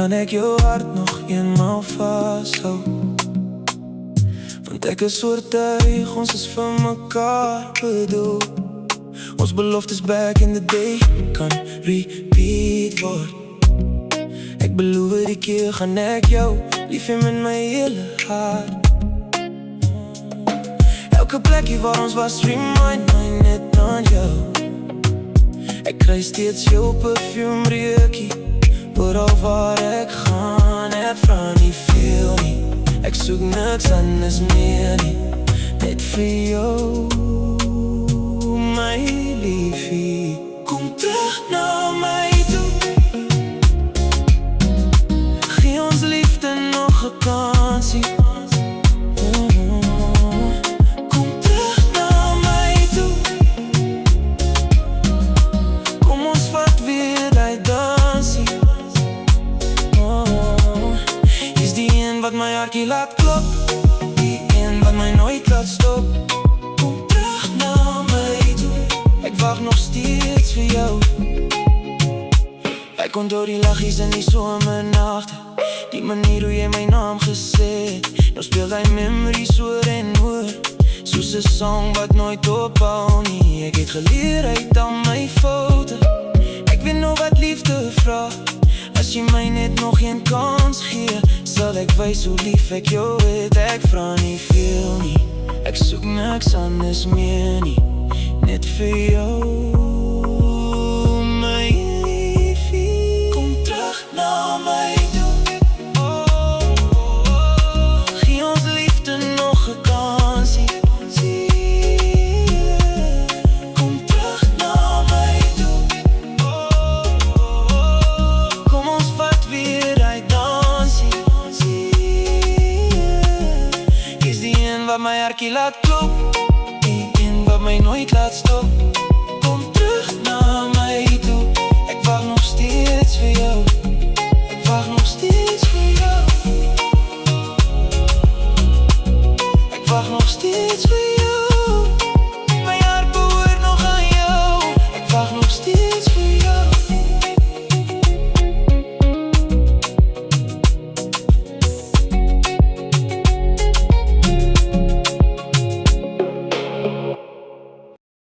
kan ek jou hart nog eenmaal vashou. Want ek is oortuig, ons is vir mekaar bedoel. Ons beloftes back in the day kan repeat word. Ek beloof die keer gaan ek jou lief hê met my hele hart. Elke plekkie waar ons was remind my net aan jou. Ek kry steeds jou perfume reukie oral waar ek gaan. Ek vra nie veel nie, ek soek niks anders meer nie, net vir jou, my liefie. Kom terug na my toe, gee ons liefde nog 'n kansie. Kom terug na my toe, kom ons vat weer die dansie. Is die een wat my hartjie laat klop, die een wat my nooit laat stop. Kom terug na my toe, ek wag nog steeds vir jou. Ek onthou die laggies in die somernagte, die manier hoe jy my naam gesê het. Nou speel die memories oor en oor, soos 'n song wat nooit ophou nie. Ek het geleer uit al my foute, ek weet nog wat liefde vra. As jy my net nog een kans gee, sal ek wys hoe lief ek jou het. Ek vra nie veel nie, ek soek niks anders meer nie, net vir jou, my liefie. Kom terug na my toe, gee ons liefde nog 'n kansie. Kom terug na my toe, kom ons vat weer die dansie. Is die een wat my hartjie laat klop, die een wat my nooit laat stop.